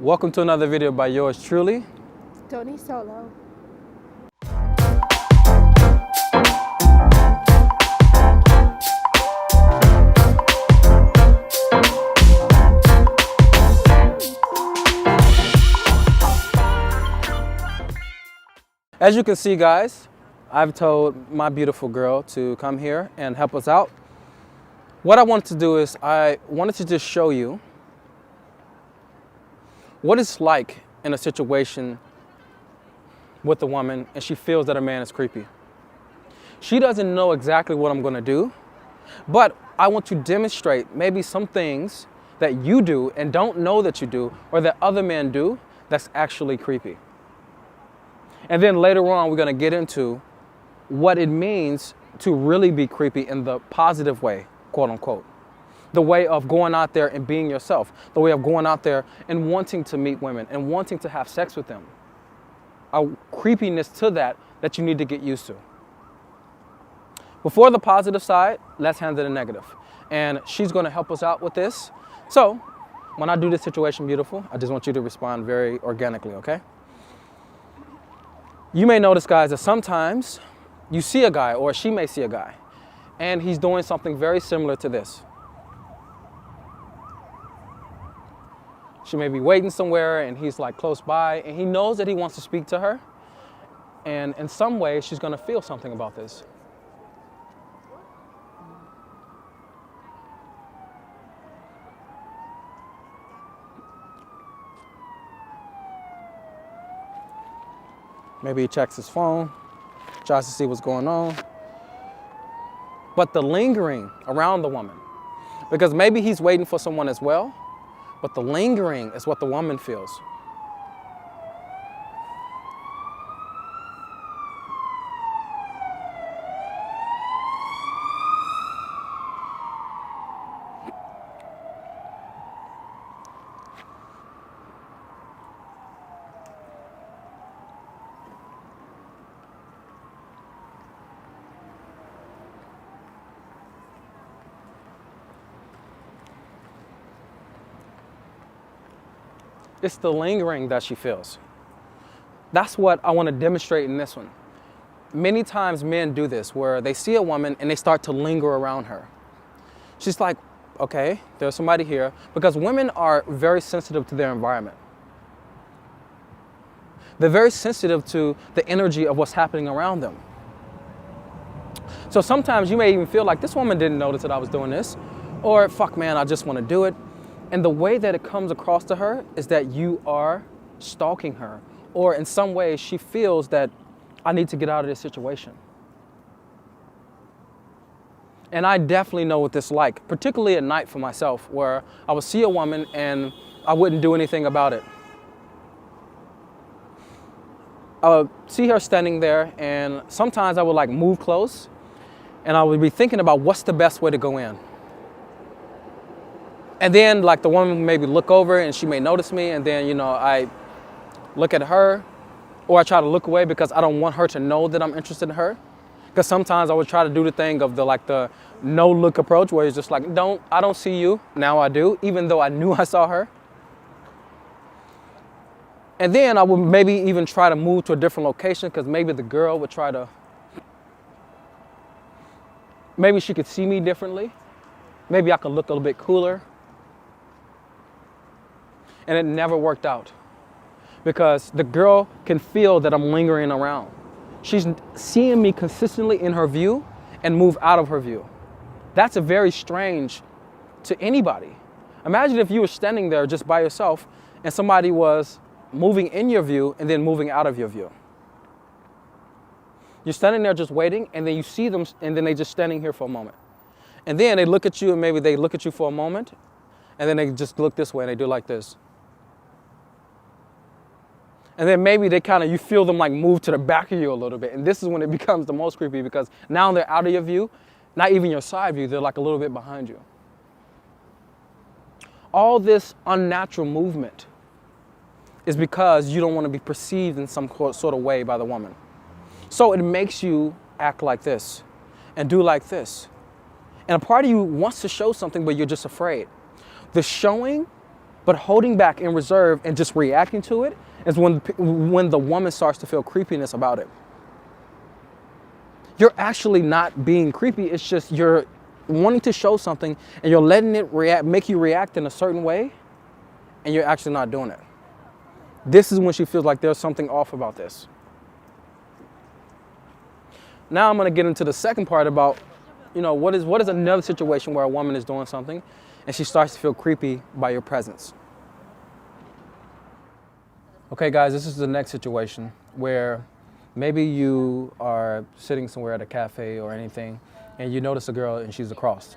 Welcome to another video by yours truly, Tony Solo. As you can see, guys, I've told my beautiful girl to come here and help us out. What I wanted to do is I wanted to just show you what it's like in a situation with a woman and she feels that a man is creepy. She doesn't know exactly what I'm going to do, but I want to demonstrate maybe some things that you do and don't know that you do, or that other men do, that's actually creepy. And then later on, we're going to get into what it means to really be creepy in the positive way, quote unquote. The way of going out there and being yourself. The way of going out there and wanting to meet women and wanting to have sex with them. A creepiness to that you need to get used to. Before the positive side, let's handle the negative. And she's going to help us out with this. So when I do this situation beautiful, I just want you to respond very organically, okay? You may notice, guys, that sometimes you see a guy, or she may see a guy, and he's doing something very similar to this. She may be waiting somewhere and he's like close by and he knows that he wants to speak to her. And in some way, she's going to feel something about this. Maybe he checks his phone, tries to see what's going on. But the lingering around the woman, because maybe he's waiting for someone as well, but the lingering is what the woman feels. It's the lingering that she feels. That's what I want to demonstrate in this one. Many times men do this, where they see a woman and they start to linger around her. She's like, okay, there's somebody here, because women are very sensitive to their environment. They're very sensitive to the energy of what's happening around them. So sometimes you may even feel like, this woman didn't notice that I was doing this, or fuck man, I just want to do it. And the way that it comes across to her is that you are stalking her, or in some way she feels that I need to get out of this situation. And I definitely know what this is like, particularly at night for myself, where I would see a woman and I wouldn't do anything about it. I would see her standing there, and sometimes I would like move close and I would be thinking about what's the best way to go in. And then like the woman maybe look over and she may notice me, and then, you know, I look at her, or I try to look away because I don't want her to know that I'm interested in her. Because sometimes I would try to do the thing of the no look approach, where it's just like, I don't see you, now I do, even though I knew I saw her. And then I would maybe even try to move to a different location, because maybe the girl would try to, maybe she could see me differently. Maybe I could look a little bit cooler. And it never worked out, because the girl can feel that I'm lingering around. She's seeing me consistently in her view and move out of her view. That's a very strange to anybody. Imagine if you were standing there just by yourself and somebody was moving in your view and then moving out of your view. You're standing there just waiting, and then you see them, and then they're just standing here for a moment. And then they look at you, and maybe they look at you for a moment, and then they just look this way and they do like this. And then maybe they you feel them like move to the back of you a little bit. And this is when it becomes the most creepy, because now they're out of your view, not even your side view, they're like a little bit behind you. All this unnatural movement is because you don't want to be perceived in some sort of way by the woman. So it makes you act like this and do like this. And a part of you wants to show something, but you're just afraid. The showing But holding back in reserve and just reacting to it is when the woman starts to feel creepiness about it. You're actually not being creepy. It's just you're wanting to show something and you're letting it make you react in a certain way, and you're actually not doing it. This is when she feels like there's something off about this. Now I'm going to get into the second part about, what is another situation where a woman is doing something and she starts to feel creepy by your presence. Okay, guys, this is the next situation where maybe you are sitting somewhere at a cafe or anything and you notice a girl and she's across.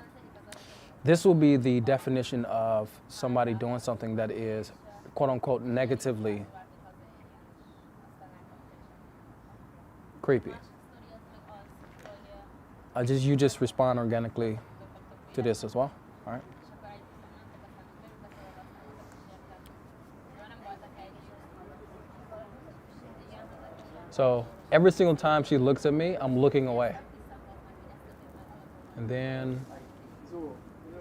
This will be the definition of somebody doing something that is, quote unquote, negatively creepy. You just respond organically to this as well, all right? So every single time she looks at me, I'm looking away. And then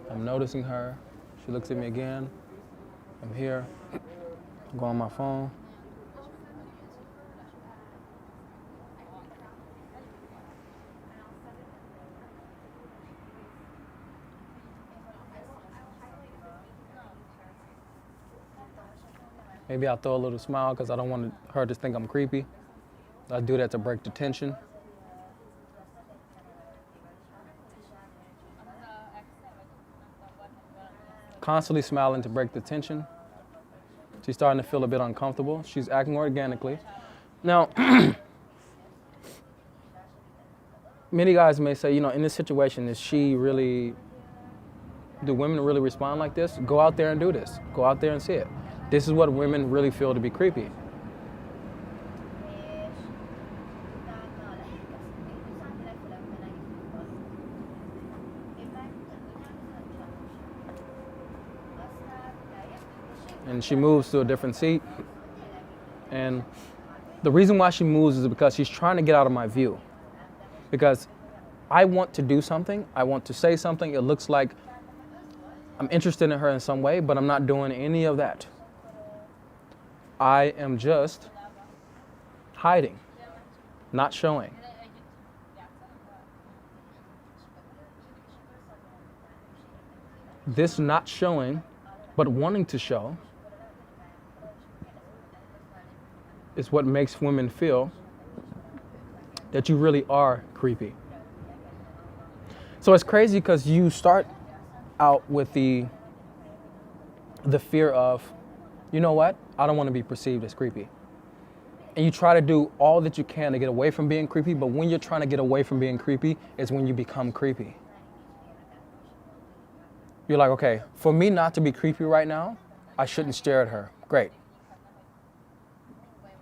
I'm noticing her. She looks at me again. I'm here. I go on my phone. Maybe I'll throw a little smile because I don't want her to think I'm creepy. I do that to break the tension. Constantly smiling to break the tension. She's starting to feel a bit uncomfortable. She's acting organically. Now, many guys may say, in this situation, do women really respond like this? Go out there and do this. Go out there and see it. This is what women really feel to be creepy. And she moves to a different seat. And the reason why she moves is because she's trying to get out of my view. Because I want to do something, I want to say something, it looks like I'm interested in her in some way, but I'm not doing any of that. I am just hiding, not showing. This not showing, but wanting to show, is what makes women feel that you really are creepy. So it's crazy because you start out with the fear of, you know what? I don't want to be perceived as creepy. And you try to do all that you can to get away from being creepy, but when you're trying to get away from being creepy is when you become creepy. You're like, okay, for me not to be creepy right now, I shouldn't stare at her. Great.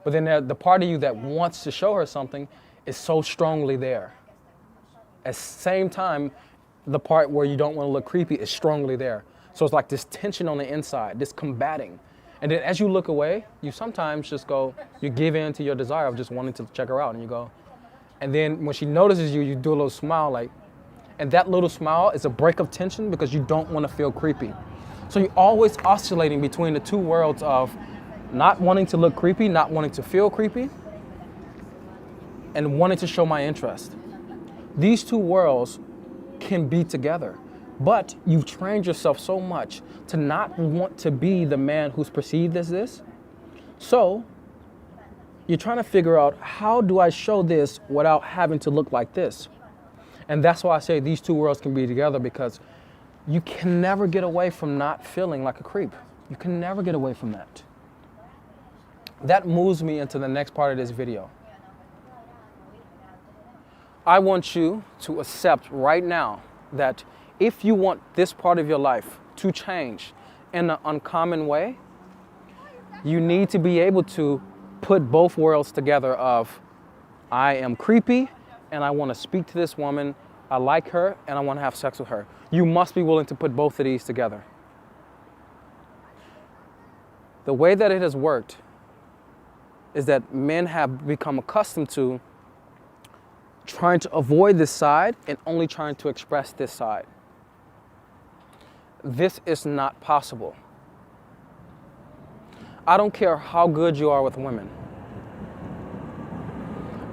But then the part of you that wants to show her something is so strongly there. At the same time, the part where you don't want to look creepy is strongly there. So it's like this tension on the inside, this combating. And then as you look away, you sometimes just go, you give in to your desire of just wanting to check her out, and you go. And then when she notices you, you do a little smile and that little smile is a break of tension because you don't want to feel creepy. So you're always oscillating between the two worlds of not wanting to look creepy, not wanting to feel creepy, and wanting to show my interest. These two worlds can be together, but you've trained yourself so much to not want to be the man who's perceived as this. So you're trying to figure out, how do I show this without having to look like this? And that's why I say these two worlds can be together, because you can never get away from not feeling like a creep. You can never get away from that. That moves me into the next part of this video. I want you to accept right now that if you want this part of your life to change in an uncommon way, you need to be able to put both worlds together of, I am creepy and I want to speak to this woman, I like her and I want to have sex with her. You must be willing to put both of these together. The way that it has worked is that men have become accustomed to trying to avoid this side and only trying to express this side. This is not possible. I don't care how good you are with women.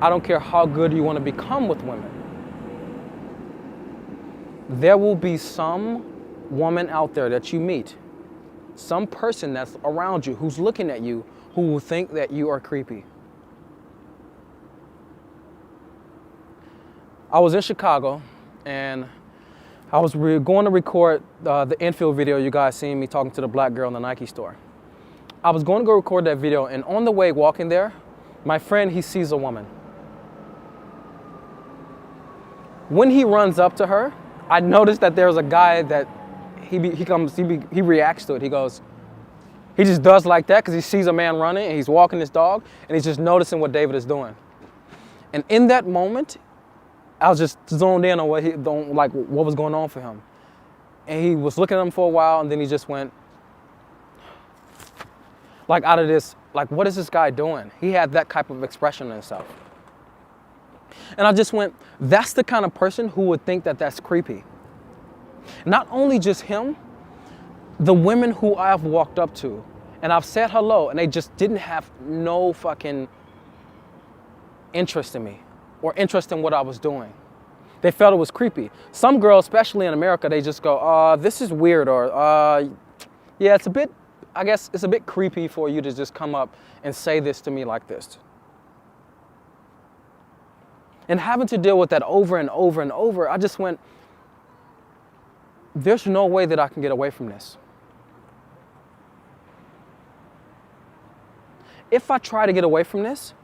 I don't care how good you want to become with women. There will be some woman out there that you meet, some person that's around you who's looking at you who will think that you are creepy. I was in Chicago and I was going to record the infield video you guys seen me talking to the black girl in the Nike store. I was going to go record that video, and on the way walking there, my friend, he sees a woman. When he runs up to her, I noticed that there's a guy that he reacts to it. He just does like that because he sees a man running and he's walking his dog and he's just noticing what David is doing. And in that moment, I was just zoned in on what was going on for him. And he was looking at him for a while, and then he just went like out of this, like, what is this guy doing? He had that type of expression in himself. And I just went, that's the kind of person who would think that that's creepy. Not only just him, the women who I've walked up to and I've said hello and they just didn't have no fucking interest in me or interest in what I was doing. They felt it was creepy. Some girls, especially in America, they just go, this is weird, or yeah, I guess it's a bit creepy for you to just come up and say this to me like this. And having to deal with that over and over and over, I just went, there's no way that I can get away from this. If I try to get away from this,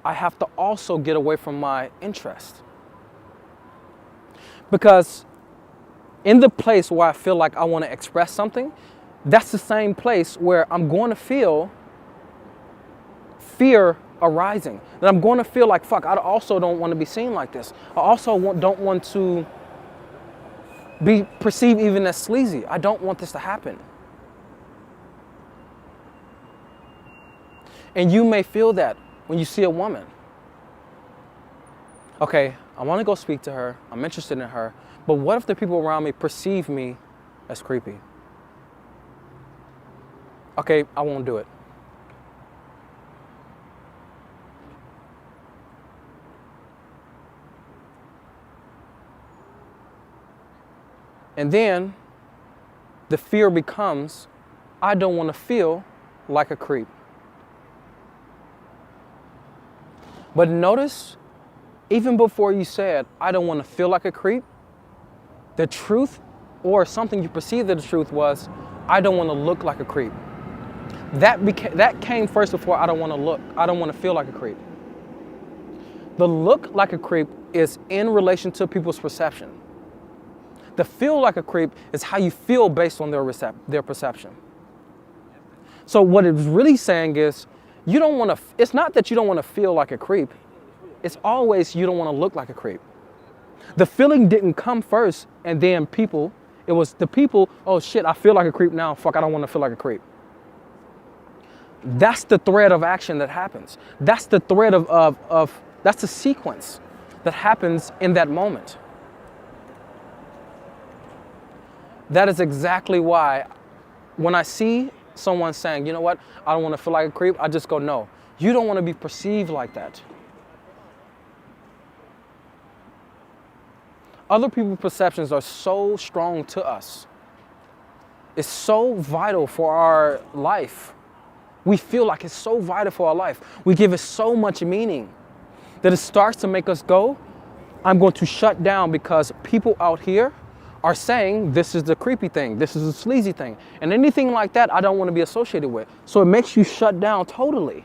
I have to also get away from my interest. Because in the place where I feel like I want to express something, that's the same place where I'm going to feel fear arising. That I'm going to feel like, fuck, I also don't want to be seen like this. I also don't want to be perceived even as sleazy. I don't want this to happen. And you may feel that when you see a woman. Okay, I want to go speak to her. I'm interested in her. But what if the people around me perceive me as creepy? Okay, I won't do it. And then the fear becomes, I don't want to feel like a creep. But notice, even before you said, I don't want to feel like a creep, the truth, or something you perceived that the truth was, I don't want to look like a creep. That came first before I don't want to feel like a creep. The look like a creep is in relation to people's perception. The feel like a creep is how you feel based on their perception. So what it's really saying is, it's not that you don't want to feel like a creep. It's always you don't want to look like a creep. The feeling didn't come first and then it was the people, oh shit, I feel like a creep now. Fuck, I don't want to feel like a creep. That's the thread of action that happens. That's the thread that's the sequence that happens in that moment. That is exactly why when I see someone saying, you know what, I don't want to feel like a creep, I just go, no, you don't want to be perceived like that. Other people's perceptions are so strong to us. It's so vital for our life. We feel like it's so vital for our life. We give it so much meaning that it starts to make us go, I'm going to shut down because people out here are saying this is the creepy thing, this is the sleazy thing. And anything like that, I don't want to be associated with. So it makes you shut down totally.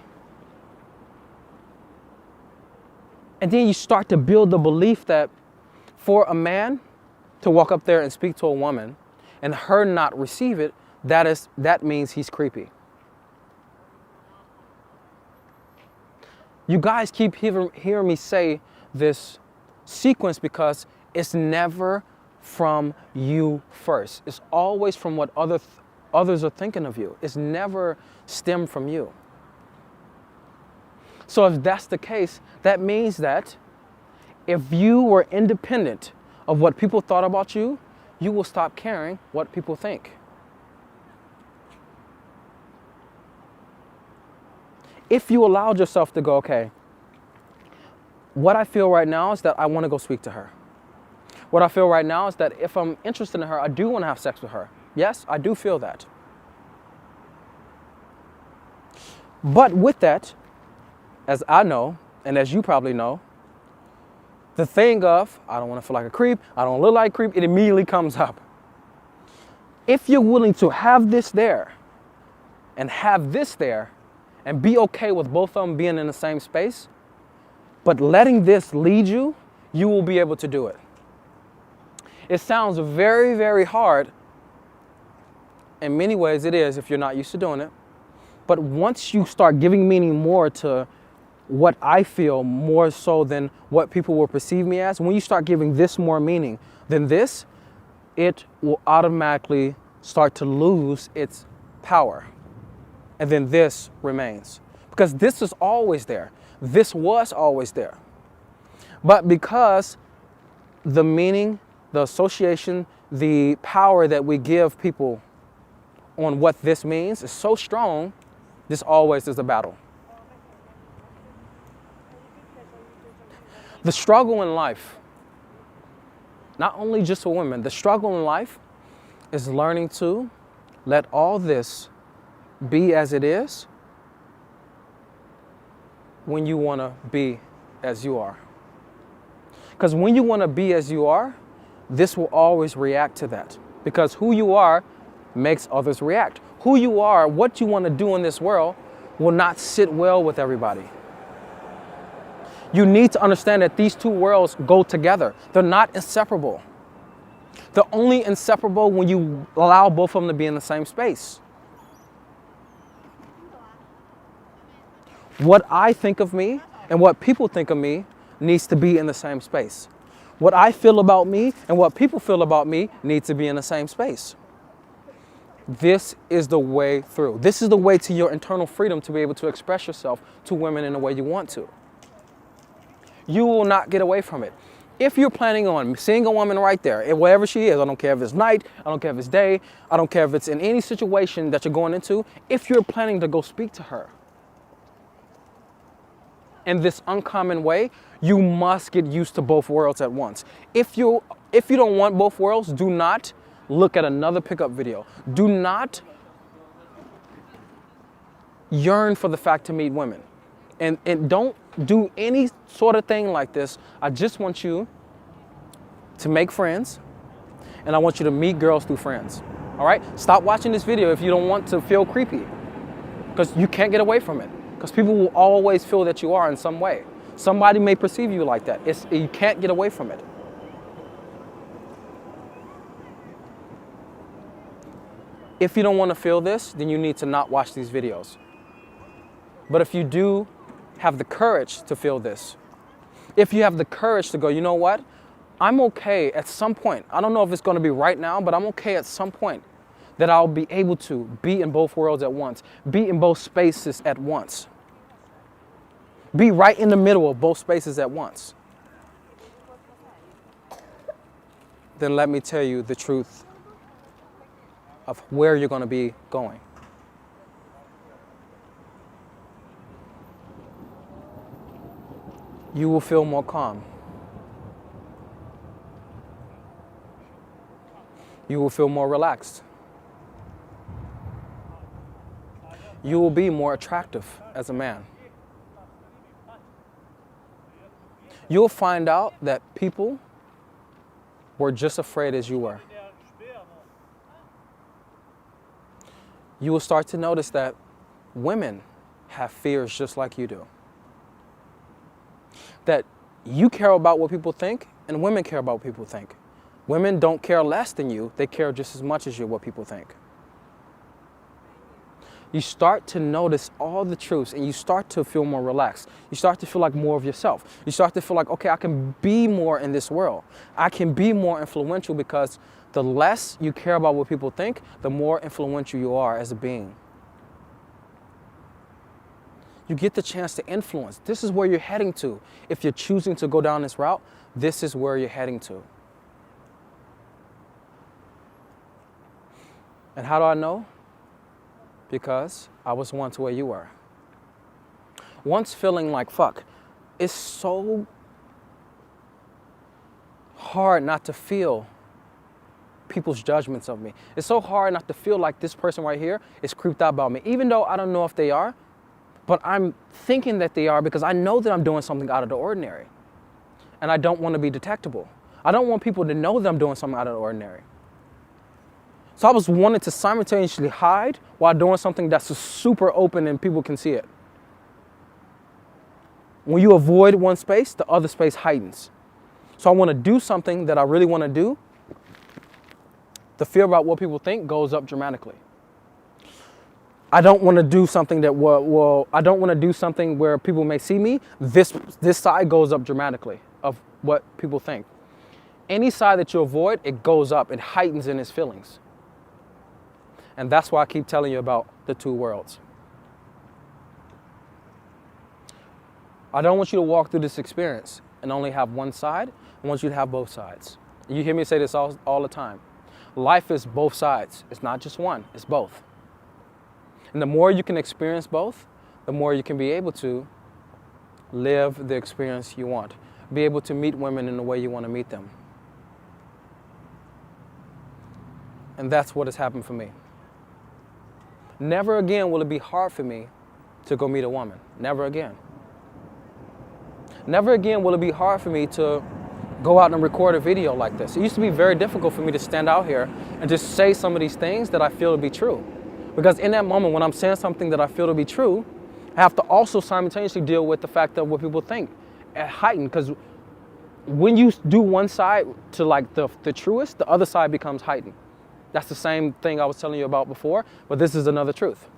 And then you start to build the belief that for a man to walk up there and speak to a woman and her not receive it, that means he's creepy. You guys keep hearing me say this sequence because it's never from you first. It's always from what others are thinking of you. It's never stemmed from you. So if that's the case, that means that if you were independent of what people thought about you, you will stop caring what people think. If you allowed yourself to go, okay, what I feel right now is that I want to go speak to her. What I feel right now is that if I'm interested in her, I do want to have sex with her. Yes, I do feel that. But with that, as I know, and as you probably know, the thing of, I don't want to feel like a creep, I don't look like a creep, it immediately comes up. If you're willing to have this there and have this there and be okay with both of them being in the same space, but letting this lead you, you will be able to do it. It sounds very, very hard. In many ways it is if you're not used to doing it. But once you start giving meaning more to what I feel more so than what people will perceive me as, when you start giving this more meaning than this, it will automatically start to lose its power. And then this remains. Because this is always there. This was always there. But because the meaning, the association, the power that we give people on what this means is so strong, this always is a battle. The struggle in life, not only just for women, the struggle in life is learning to let all this be as it is when you want to be as you are. Because when you want to be as you are, this will always react to that. Because who you are makes others react. Who you are, what you want to do in this world, will not sit well with everybody. You need to understand that these two worlds go together. They're not inseparable. They're only inseparable when you allow both of them to be in the same space. What I think of me and what people think of me needs to be in the same space. What I feel about me and what people feel about me needs to be in the same space. This is the way through. This is the way to your internal freedom to be able to express yourself to women in the way you want to. You will not get away from it. If you're planning on seeing a woman right there, and wherever she is, I don't care if it's night, I don't care if it's day, I don't care if it's in any situation that you're going into, if you're planning to go speak to her in this uncommon way, you must get used to both worlds at once. If you don't want both worlds, do not look at another pickup video. Do not yearn for the fact to meet women. And don't do any sort of thing like this. I just want you to make friends, and I want you to meet girls through friends. All right? Stop watching this video if you don't want to feel creepy, because you can't get away from it. Because people will always feel that you are in some way. Somebody may perceive you like that. You can't get away from it. If you don't want to feel this, then you need to not watch these videos. But if you do have the courage to feel this, if you have the courage to go, you know what? I'm okay at some point. I don't know if it's going to be right now, but I'm okay at some point that I'll be able to be in both worlds at once, be in both spaces at once, be right in the middle of both spaces at once. Then let me tell you the truth of where you're going to be going. You will feel more calm. You will feel more relaxed. You will be more attractive as a man. You'll find out that people were just afraid as you were. You will start to notice that women have fears just like you do. That you care about what people think, and women care about what people think. Women don't care less than you, they care just as much as you what people think. You start to notice all the truths, and you start to feel more relaxed. You start to feel like more of yourself. You start to feel like, okay, I can be more in this world. I can be more influential, because the less you care about what people think, the more influential you are as a being. You get the chance to influence. This is where you're heading to. If you're choosing to go down this route, this is where you're heading to. And how do I know? Because I was once where you were. once feeling like, fuck, it's so hard not to feel people's judgments of me. It's so hard not to feel like this person right here is creeped out about me, even though I don't know if they are, but I'm thinking that they are because I know that I'm doing something out of the ordinary. And I don't want to be detectable. I don't want people to know that I'm doing something out of the ordinary. So I was wanting to simultaneously hide while doing something that's super open and people can see it. When you avoid one space, the other space heightens. So I want to do something that I really want to do. The fear about what people think goes up dramatically. I don't want to do something that I don't want to do something where people may see me. This side goes up dramatically of what people think. Any side that you avoid, it goes up. It heightens in its feelings. And that's why I keep telling you about the two worlds. I don't want you to walk through this experience and only have one side. I want you to have both sides. You hear me say this all the time. Life is both sides. It's not just one, it's both. And the more you can experience both, the more you can be able to live the experience you want. Be able to meet women in the way you want to meet them. And that's what has happened for me. Never again will it be hard for me to go meet a woman. Never again. Never again will it be hard for me to go out and record a video like this. It used to be very difficult for me to stand out here and just say some of these things that I feel to be true. Because in that moment when I'm saying something that I feel to be true, I have to also simultaneously deal with the fact of what people think at heightened. Because when you do one side to like the truest, the other side becomes heightened. That's the same thing I was telling you about before, but this is another truth.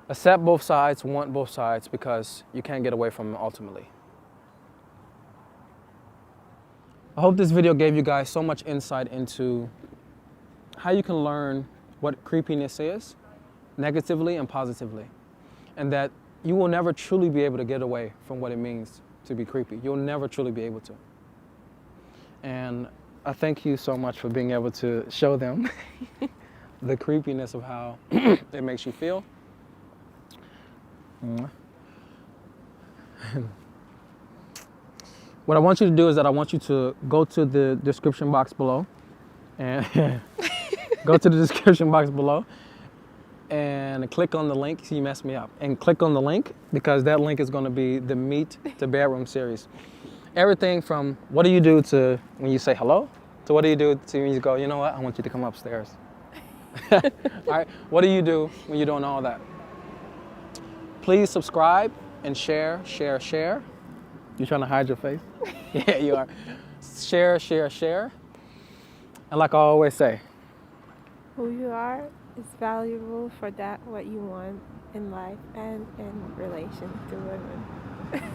Accept both sides, want both sides, because you can't get away from them ultimately. I hope this video gave you guys so much insight into how you can learn what creepiness is, negatively and positively, and that you will never truly be able to get away from what it means to be creepy. You'll never truly be able to. And I thank you so much for being able to show them the creepiness of how it makes you feel. What I want you to do is that I want you to go to the description box below and go to the description box below and click on the link. See, you messed me up. And click on the link because that link is going to be the Meet to Bedroom series. Everything from what do you do to when you say hello to what do you do to when you go, you know what, I want you to come upstairs. All right, what do you do when you're doing all that? Please subscribe and share. You trying to hide your face? Yeah, you are. Share. And like I always say, Who you are is valuable for that what you want in life and in relation to women.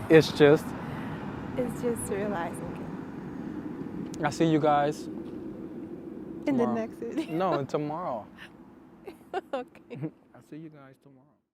it's just realizing I see you guys in the tomorrow. next video. No, tomorrow. Okay. I see you guys tomorrow.